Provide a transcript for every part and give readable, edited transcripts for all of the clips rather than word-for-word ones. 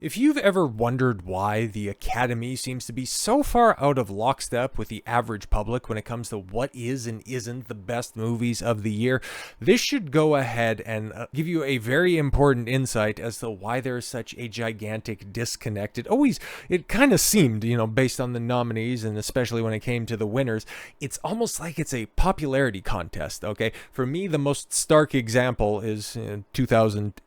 If you've ever wondered why the Academy seems to be so far out of lockstep with the average public when it comes to what is and isn't the best movies of the year, this should go ahead and give you a very important insight as to why there is such a gigantic disconnect. It kind of seemed, based on the nominees and especially when it came to the winners, it's almost like it's a popularity contest, okay? For me, the most stark example is 2002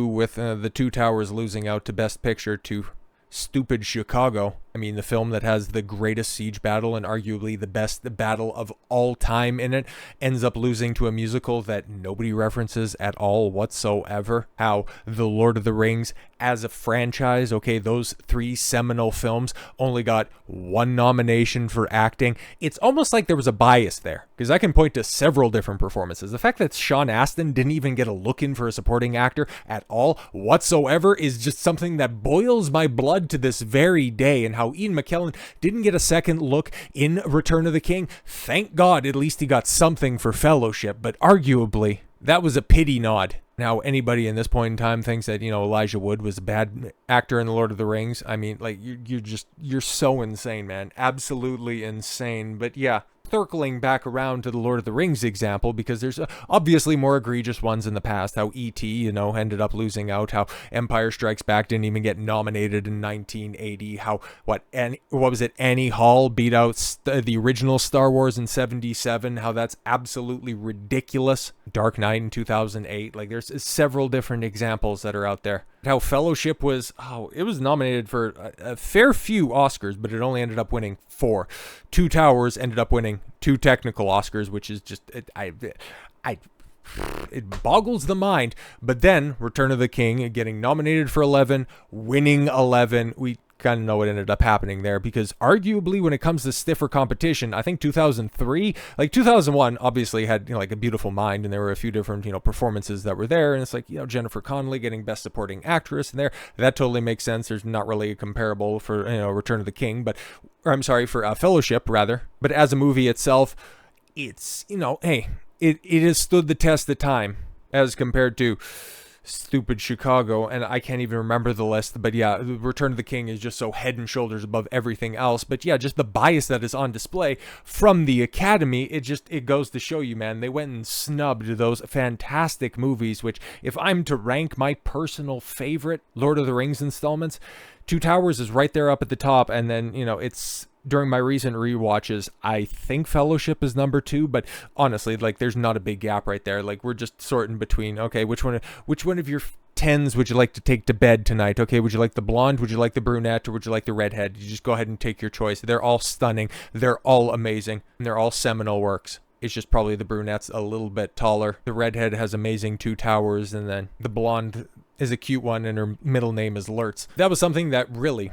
with The Two Towers losing out to Best Picture to stupid Chicago. I mean, the film that has the greatest siege battle and arguably the best battle of all time in it ends up losing to a musical that nobody references at all whatsoever. How The Lord of the Rings as a franchise, okay, those three seminal films only got one nomination for acting. It's almost like there was a bias there, because I can point to several different performances. The fact that Sean Astin didn't even get a look in for a supporting actor at all whatsoever is just something that boils my blood to this very day. And how Ian McKellen didn't get a second look in Return of the King. Thank God, at least he got something for Fellowship, but arguably that was a pity nod. Now, anybody in this point in time thinks that, Elijah Wood was a bad actor in The Lord of the Rings. I mean, like, you're so insane, man. Absolutely insane. But yeah, circling back around to the Lord of the Rings example, because there's obviously more egregious ones in the past. How E.T., ended up losing out. How Empire Strikes Back didn't even get nominated in 1980. How, Annie Hall beat out the original Star Wars in 77. How that's absolutely ridiculous. Dark Knight in 2008. Like, there's several different examples that are out there. How Fellowship was nominated for a fair few Oscars, but it only ended up winning 4. Two Towers ended up winning 2 technical Oscars, which is just it boggles the mind. But then Return of the King getting nominated for 11, winning 11. We kind of know what ended up happening there, because arguably when it comes to stiffer competition, I think 2003, 2001 obviously had like A Beautiful Mind, and there were a few different performances that were there, and it's like Jennifer Connelly getting Best Supporting Actress in there. That totally makes sense. There's not really a comparable for Return of the King, for Fellowship rather. But as a movie itself, it's hey, it has stood the test of time as compared to stupid Chicago, and I can't even remember the list, but yeah, Return of the King is just so head and shoulders above everything else. But yeah, just the bias that is on display from the Academy, it goes to show you, man, they went and snubbed those fantastic movies, which if I'm to rank my personal favorite Lord of the Rings installments, Two Towers is right there up at the top, and then, it's during my recent rewatches, I think Fellowship is number 2, but honestly, there's not a big gap right there. We're just sorting between, okay, which one of your 10s would you like to take to bed tonight? Okay, would you like the blonde? Would you like the brunette? Or would you like the redhead? You just go ahead and take your choice. They're all stunning. They're all amazing. And they're all seminal works. It's just probably the brunette's a little bit taller. The redhead has amazing Two Towers, and then the blonde is a cute one, and her middle name is Lurtz. That was something that really,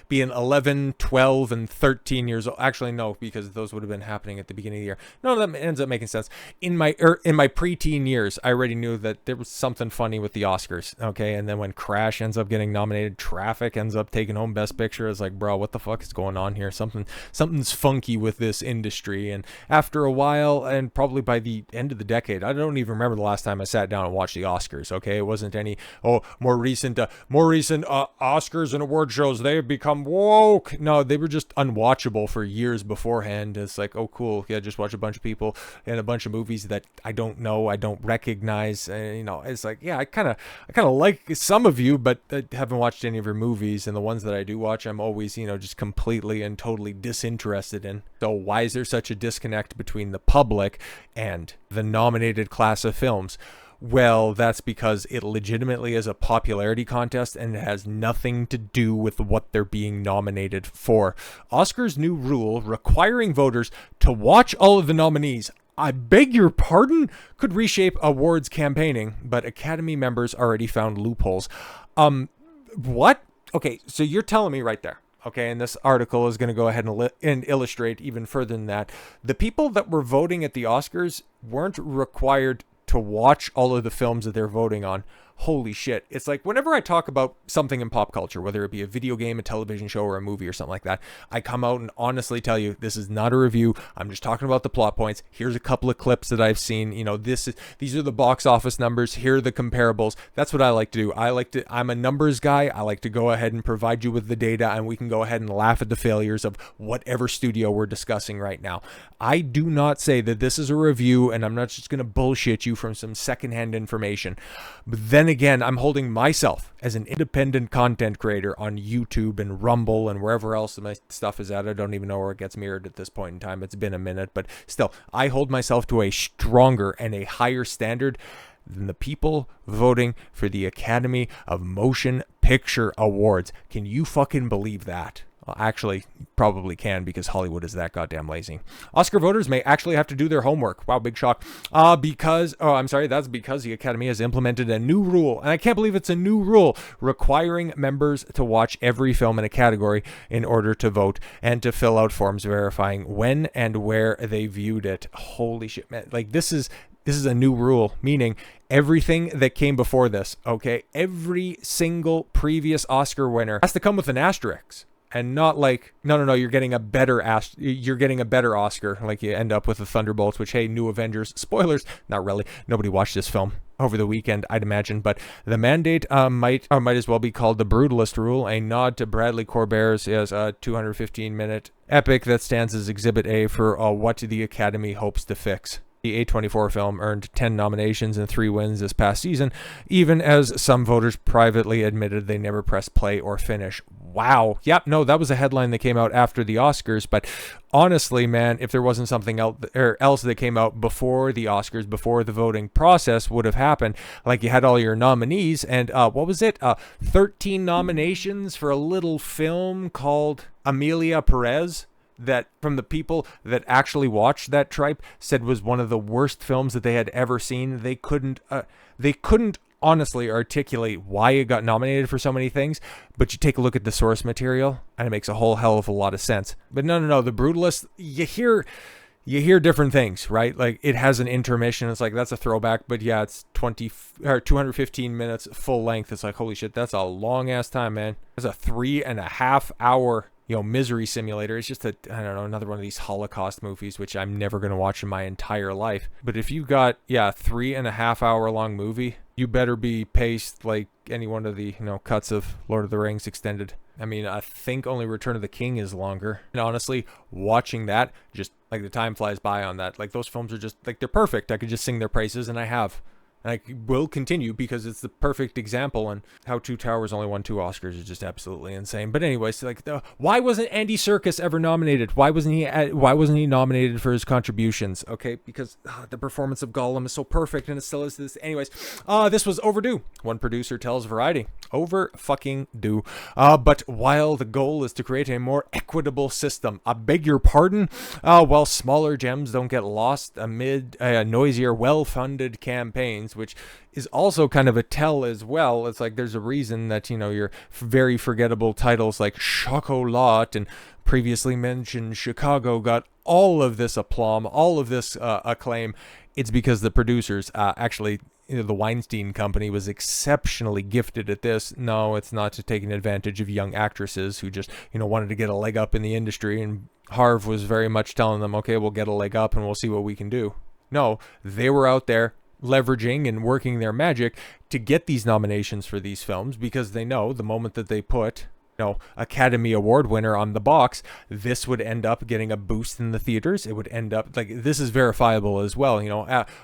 being 11, 12, and 13 years old. Actually, no, because those would have been happening at the beginning of the year. No, that ends up making sense. In my preteen years, I already knew that there was something funny with the Oscars, okay? And then when Crash ends up getting nominated, Traffic ends up taking home Best Picture, it's like, bro, what the fuck is going on here? Something's funky with this industry. And after a while, and probably by the end of the decade, I don't even remember the last time I sat down and watched the Oscars, okay? It wasn't any more recent Oscars and award shows, they have become woke. No, they were just unwatchable for years beforehand. It's like, oh cool, yeah, just watch a bunch of people and a bunch of movies that I don't know, I don't recognize. It's like, yeah, I kind of like some of you, but I haven't watched any of your movies, and the ones that I do watch, I'm always just completely and totally disinterested in. So why is there such a disconnect between the public and the nominated class of films? Well, that's because it legitimately is a popularity contest, and it has nothing to do with what they're being nominated for. Oscar's new rule requiring voters to watch all of the nominees, I beg your pardon, could reshape awards campaigning, but Academy members already found loopholes. What? Okay, so you're telling me right there. Okay, and this article is going to go ahead and illustrate even further than that. The people that were voting at the Oscars weren't required to watch all of the films that they're voting on. holy shit. It's like whenever I talk about something in pop culture, whether it be a video game, a television show, or a movie or something like that, I come out and honestly tell you, this is not a review. I'm just talking about the plot points. Here's a couple of clips that I've seen. You know, these are the box office numbers. Here are the comparables. That's what I like to do. I'm a numbers guy. I like to go ahead and provide you with the data, and we can go ahead and laugh at the failures of whatever studio we're discussing right now. I do not say that this is a review, and I'm not just going to bullshit you from some secondhand information. But then again, I'm holding myself as an independent content creator on YouTube and Rumble and wherever else my stuff is at. I don't even know where it gets mirrored at this point in time. It's been a minute, but still, I hold myself to a stronger and a higher standard than the people voting for the Academy of Motion Picture Awards. Can you fucking believe that? Well, actually, probably can, because Hollywood is that goddamn lazy. Oscar voters may actually have to do their homework. Wow, big shock. That's because the Academy has implemented a new rule, and I can't believe it's a new rule, requiring members to watch every film in a category in order to vote, and to fill out forms verifying when and where they viewed it. Holy shit, man. Like, this is a new rule, meaning everything that came before this, okay, every single previous Oscar winner has to come with an asterisk. And not like, no, you're getting a better Oscar. Like you end up with the Thunderbolts, which, hey, new Avengers, spoilers, not really. Nobody watched this film over the weekend, I'd imagine. But the mandate might as well be called the Brutalist rule, a nod to Bradley Corbert's 215-minute epic that stands as Exhibit A for what the Academy hopes to fix. The A24 film earned 10 nominations and 3 wins this past season, even as some voters privately admitted they never pressed play or finish. Wow. Yep, no, that was a headline that came out after the Oscars, but honestly, man, if there wasn't something else that came out before the Oscars, before the voting process would have happened, like you had all your nominees, and 13 nominations for a little film called Amelia Perez, that from the people that actually watched that tripe said was one of the worst films that they had ever seen. They couldn't honestly articulate why it got nominated for so many things, but you take a look at the source material and it makes a whole hell of a lot of sense. But no, the Brutalist, you hear different things, right? Like, it has an intermission. It's like, that's a throwback, but yeah, it's 215 minutes full length. It's like, holy shit, that's a long ass time, man. It's a 3.5 hour misery simulator. It's just another one of these Holocaust movies, which I'm never going to watch in my entire life. But if you got, 3.5 hour long movie, you better be paced like any one of the, cuts of Lord of the Rings extended. I mean, I think only Return of the King is longer. And honestly, watching that, just like the time flies by on that. Like, those films are just like, they're perfect. I could just sing their praises, and I have. And I will continue because it's the perfect example, and how Two Towers only won 2 Oscars is just absolutely insane. But anyways, why wasn't Andy Serkis ever nominated? Why wasn't he nominated for his contributions? Okay, because the performance of Gollum is so perfect, and it still is this. Anyways, this was overdue. One producer tells Variety, over fucking due. But while the goal is to create a more equitable system, I beg your pardon, while smaller gems don't get lost amid noisier, well-funded campaigns, which is also kind of a tell as well. It's like, there's a reason that, your very forgettable titles like Chocolat and previously mentioned Chicago got all of this aplomb, all of this acclaim. It's because the producers actually, the Weinstein Company was exceptionally gifted at this. No, it's not to taking advantage of young actresses who just, wanted to get a leg up in the industry, and Harv was very much telling them, okay, we'll get a leg up and we'll see what we can do. No, they were out there leveraging and working their magic to get these nominations for these films, because they know the moment that they put Academy Award winner on the box, this would end up getting a boost in the theaters. It would end up like, this is verifiable as well.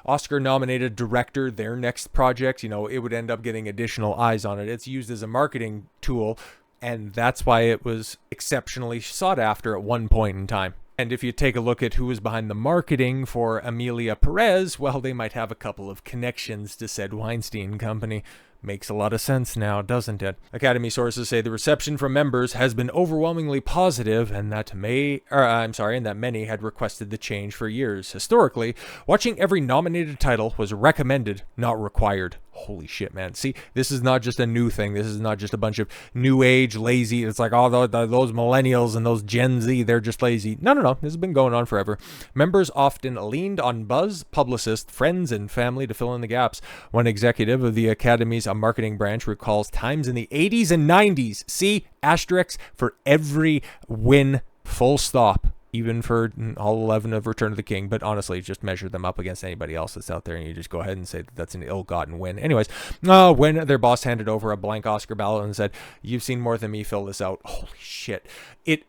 Oscar nominated director, their next project, it would end up getting additional eyes on it. It's used as a marketing tool, and that's why it was exceptionally sought after at one point in time. And if you take a look at who was behind the marketing for Amelia Perez, well, they might have a couple of connections to said Weinstein Company. Makes a lot of sense now, doesn't it? Academy sources say the reception from members has been overwhelmingly positive, and that many had requested the change for years. Historically, watching every nominated title was recommended, not required. Holy shit, man. See, this is not just a new thing. This is not just a bunch of new age lazy. It's like, oh, those millennials and those Gen Z, they're just lazy. No. This has been going on forever. Members often leaned on buzz, publicists, friends, and family to fill in the gaps. One executive of the Academy's marketing branch recalls times in the 80s and 90s. See, asterisks for every win, full stop. Even for all 11 of Return of the King. But honestly, just measure them up against anybody else that's out there, and you just go ahead and say that that's an ill-gotten win. Anyways, when their boss handed over a blank Oscar ballot and said, "You've seen more than me, fill this out." Holy shit. It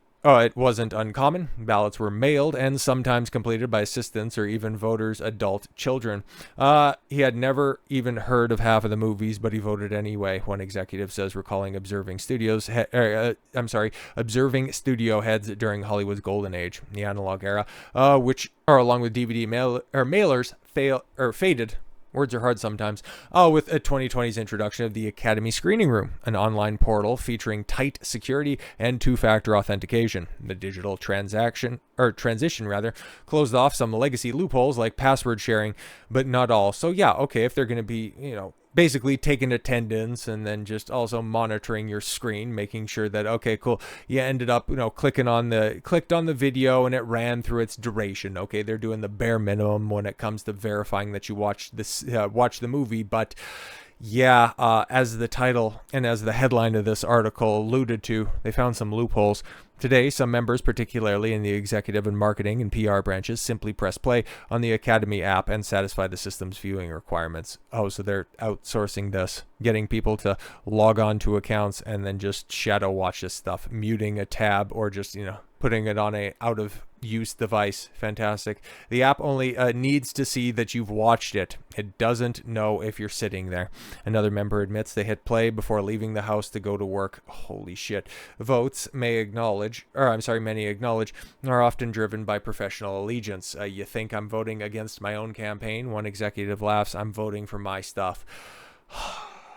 wasn't uncommon. Ballots were mailed and sometimes completed by assistants or even voters' adult children. He had never even heard of half of the movies, but he voted anyway, one executive says, recalling observing studio heads during Hollywood's golden age, the analog era, which are along with DVD mailers faded. Words are hard sometimes. With a 2020's introduction of the Academy Screening Room, an online portal featuring tight security and two-factor authentication. The digital transition closed off some legacy loopholes like password sharing, but not all. So yeah, okay, if they're going to be, basically taking attendance and then just also monitoring your screen, making sure that, okay, cool, you ended up, clicked on the video and it ran through its duration. Okay, they're doing the bare minimum when it comes to verifying that you watched the movie. But yeah, as the title and as the headline of this article alluded to, they found some loopholes. Today, some members, particularly in the executive and marketing and PR branches, simply press play on the Academy app and satisfy the system's viewing requirements. Oh, so they're outsourcing this, getting people to log on to accounts and then just shadow watch this stuff, muting a tab or just, putting it on a out of use device. Fantastic. The app only needs to see that you've watched it. It doesn't know if you're sitting there. Another member admits they hit play before leaving the house to go to work. Holy shit. Votes many acknowledge, are often driven by professional allegiance. You think I'm voting against my own campaign? One executive laughs. I'm voting for my stuff.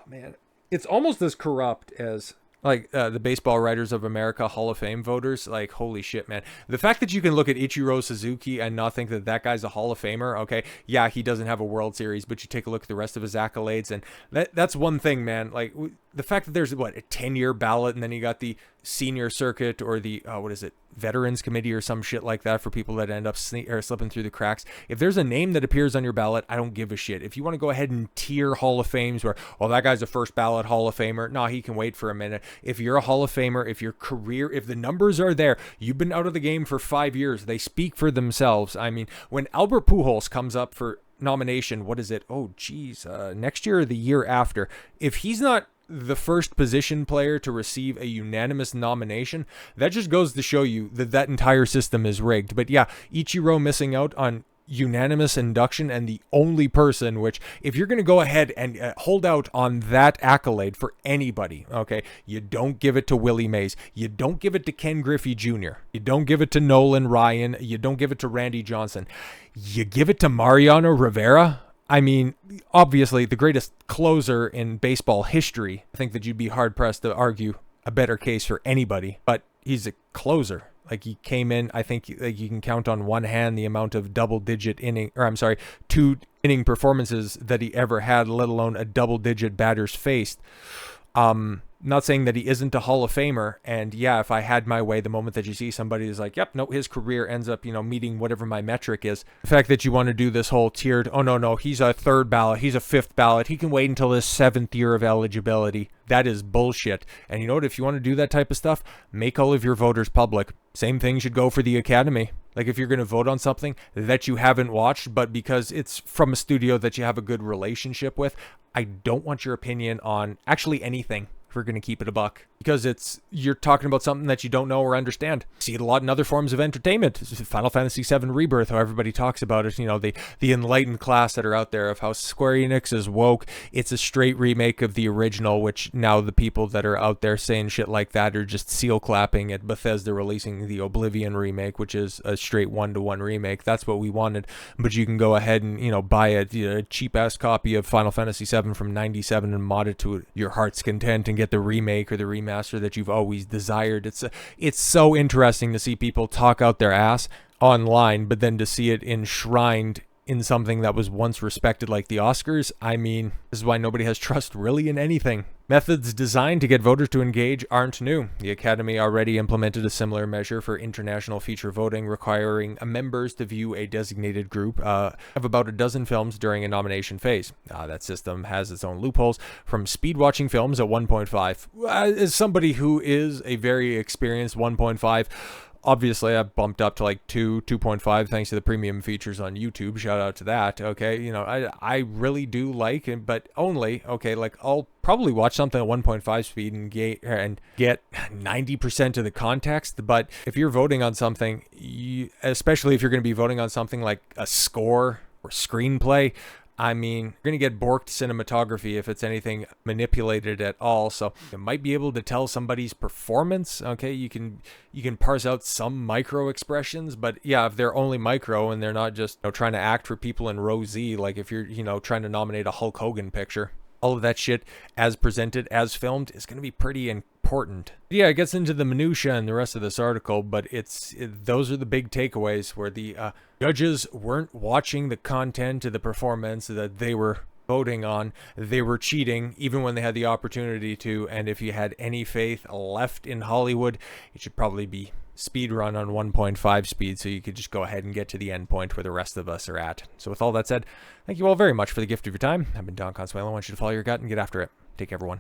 Man, it's almost as corrupt as the Baseball Writers of America Hall of Fame voters. Like, holy shit, man. The fact that you can look at Ichiro Suzuki and not think that that guy's a Hall of Famer, okay, yeah, he doesn't have a World Series, but you take a look at the rest of his accolades, and that's one thing, man. Like, the fact that there's, a 10-year ballot, and then you got the senior circuit or the, Veterans Committee or some shit like that for people that end up slipping through the cracks. If there's a name that appears on your ballot, I don't give a shit. If you want to go ahead and tier Hall of Fames where, that guy's a first ballot Hall of Famer, no, he can wait for a minute. If you're a Hall of Famer, if the numbers are there, you've been out of the game for 5 years, they speak for themselves. I mean, when Albert Pujols comes up for nomination, what is it? Oh, geez, next year or the year after, if he's not the first position player to receive a unanimous nomination, that just goes to show you that entire system is rigged. But yeah, Ichiro missing out on unanimous induction, and the only person which, if you're going to go ahead and hold out on that accolade for anybody, okay, you don't give it to Willie Mays, you don't give it to Ken Griffey Jr., you don't give it to Nolan Ryan, you don't give it to Randy Johnson, you give it to Mariano Rivera. I mean, obviously the greatest closer in baseball history. I think that you'd be hard-pressed to argue a better case for anybody, but he's a closer. Like, he came in, I think you can count on one hand the amount of two-inning performances that he ever had, let alone a double-digit batters faced. Not saying that he isn't a Hall of Famer, and yeah, if I had my way, the moment that you see somebody is like, yep, no, his career ends up, meeting whatever my metric is. The fact that you want to do this whole tiered, oh no, he's a third ballot, he's a fifth ballot, he can wait until his 7th year of eligibility. That is bullshit. And you know what, if you want to do that type of stuff, make all of your voters public. Same thing should go for the Academy. Like, if you're going to vote on something that you haven't watched, but because it's from a studio that you have a good relationship with, I don't want your opinion on actually anything. If we're going to keep it a buck, because you're talking about something that you don't know or understand. See it a lot in other forms of entertainment. Final Fantasy VII Rebirth, how everybody talks about it, the enlightened class that are out there of how Square Enix is woke. It's a straight remake of the original, which now the people that are out there saying shit like that are just seal clapping at Bethesda releasing the Oblivion remake, which is a straight 1-to-1 remake. That's what we wanted. But you can go ahead and buy a cheap ass copy of Final Fantasy VII from '97 and mod it to your heart's content and get the remake or the remaster that you've always desired. It's so interesting to see people talk out their ass online, but then to see it enshrined in something that was once respected like the Oscars, I mean, this is why nobody has trust really in anything. Methods designed to get voters to engage aren't new. The Academy already implemented a similar measure for international feature voting, requiring members to view a designated group of about a dozen films during a nomination phase. That system has its own loopholes, from speed-watching films at 1.5. As somebody who is a very experienced 1.5, obviously, I've bumped up to like 2.5 thanks to the premium features on YouTube. Shout out to that. Okay, you know, I really do like it, but only, okay, like I'll probably watch something at 1.5 speed and get 90% of the context. But if you're voting on something, especially if you're going to be voting on something like a score or screenplay, I mean, you're going to get borked cinematography if it's anything manipulated at all. So you might be able to tell somebody's performance. Okay, you can parse out some micro expressions, but yeah, if they're only micro and they're not just, you know, trying to act for people in row Z, like if you're, you know, trying to nominate a Hulk Hogan picture, all of that shit as presented, as filmed, is going to be pretty important. Yeah, it gets into the minutia and the rest of this article, but those are the big takeaways, where the judges weren't watching the content of the performance that they were voting on. They were cheating even when they had the opportunity to, and if you had any faith left in Hollywood, it should probably be speed run on 1.5 speed, so you could just go ahead and get to the end point where the rest of us are at. So with all that said, thank you all very much for the gift of your time. I've been Don Consuelo. I want you to follow your gut and get after it. Take care, everyone.